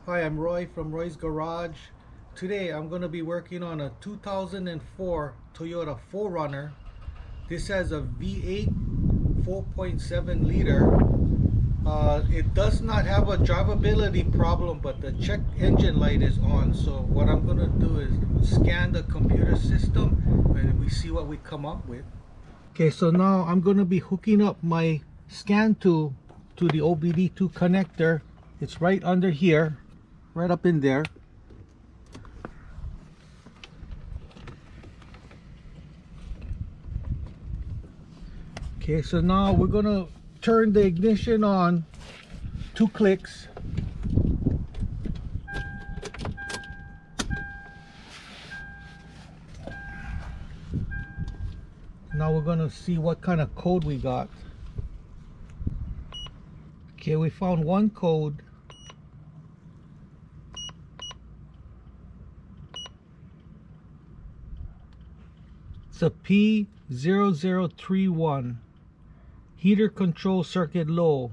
Hi, I'm Roy from Roy's Garage. Today I'm going to be working on a 2004 Toyota 4Runner. This has a V8 4.7 liter. It does not have a drivability problem, but the check engine light is on. So what I'm going to do is scan the computer system and we see what we come up with. Okay, so now I'm going to be hooking up my scan tool to the OBD2 connector. It's right under here, right up in there. Okay, so now we're gonna turn the ignition on, 2 clicks. Now we're gonna see what kind of code we got. Okay, we found one code. It's a P0031. Heater control circuit low.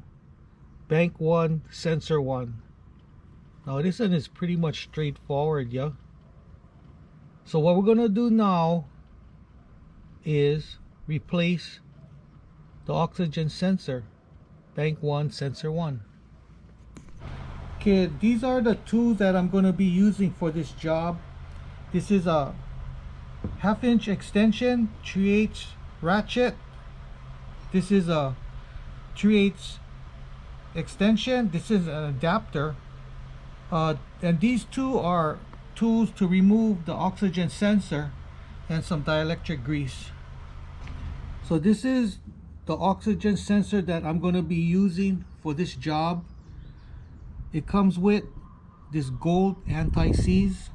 Bank 1, sensor 1. Now this one is pretty much straightforward, yeah. So what we're gonna do now is replace the oxygen sensor. Bank 1, sensor 1. Okay, these are the tools that I'm gonna be using for this job. This is a 1/2 inch extension, 3/8 ratchet. This is a 3/8 extension. This is an adapter. And these two are tools to remove the oxygen sensor and some dielectric grease. So this is the oxygen sensor that I'm going to be using for this job. It comes with this gold anti-seize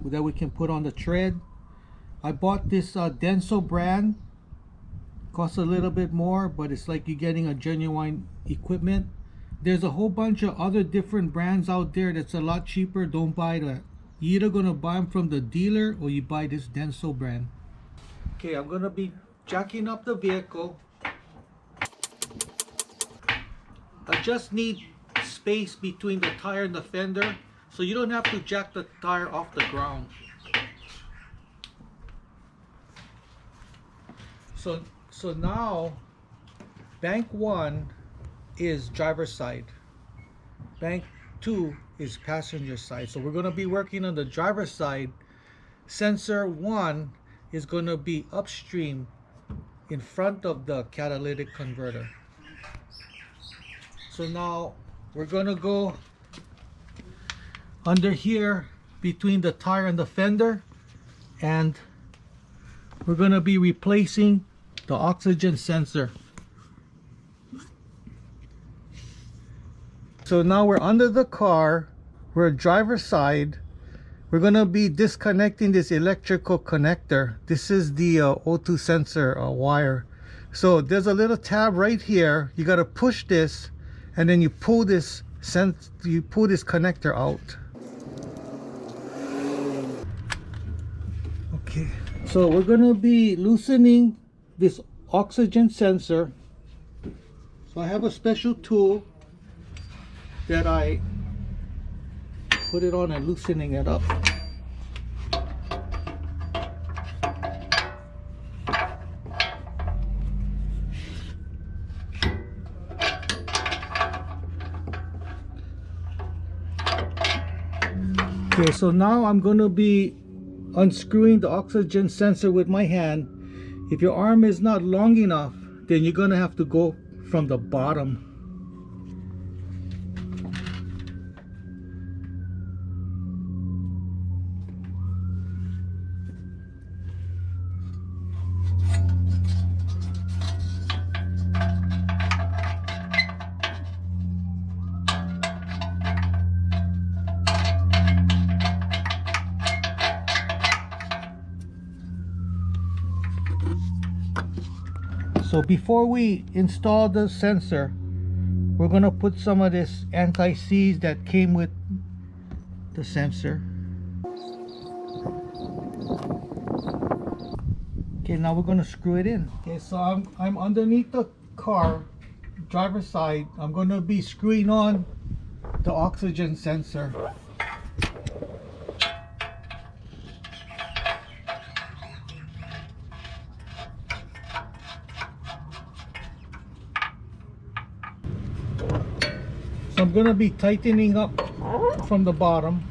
that we can put on the tread. I bought this Denso brand. Costs a little bit more, but it's like you're getting a genuine equipment. There's a whole bunch of other different brands out there that's a lot cheaper. Don't buy that. You're either gonna buy them from the dealer or you buy this Denso brand. Okay, I'm gonna be jacking up the vehicle. I just need space between the tire and the fender, so you don't have to jack the tire off the ground. So now, bank 1 is driver's side. Bank 2 is passenger side. So we're going to be working on the driver's side. Sensor 1 is going to be upstream in front of the catalytic converter. So now we're going to go under here between the tire and the fender, and we're going to be replacing the oxygen sensor. So now we're under the car, we're driver's side. We're going to be disconnecting this electrical connector. This is the O2 sensor wire. So there's a little tab right here. You got to push this and then you pull this connector out. Okay, so we're going to be loosening this oxygen sensor. So I have a special tool that I put it on and loosening it up. Okay, so now I'm going to be unscrewing the oxygen sensor with my hand. If your arm is not long enough, then you're going to have to go from the bottom. So before we install the sensor, we're going to put some of this anti-seize that came with the sensor. Okay, now we're going to screw it in. Okay, so I'm underneath the car, driver's side. I'm going to be screwing on the oxygen sensor. I'm gonna be tightening up from the bottom.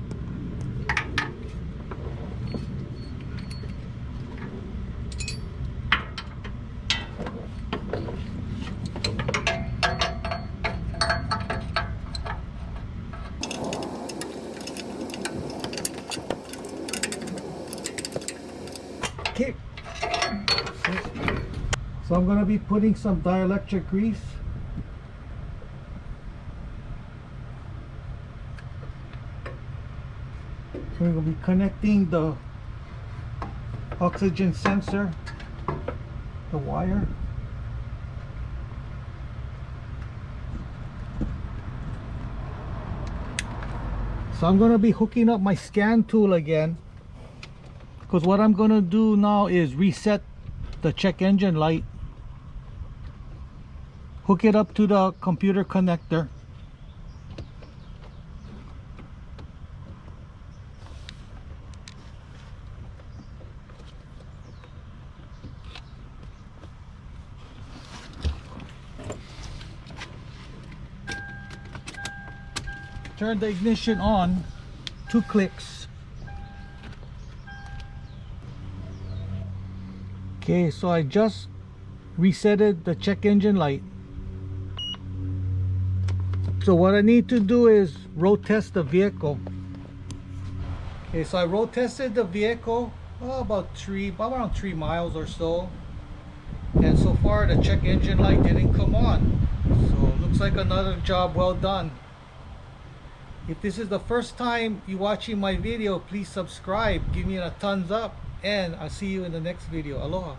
Okay. So I'm gonna be putting some dielectric grease. We're going to be connecting the oxygen sensor, the wire. So I'm going to be hooking up my scan tool again, because what I'm going to do now is reset the check engine light, hook it up to the computer connector. Turn the ignition on, 2 clicks. Okay, so I just resetted the check engine light. So what I need to do is road test the vehicle. Okay, so I road tested the vehicle about around 3 miles or so, and so far the check engine light didn't come on. So looks like another job well done. If this is the first time you watching my video, please subscribe, give me a thumbs up, and I'll see you in the next video. Aloha.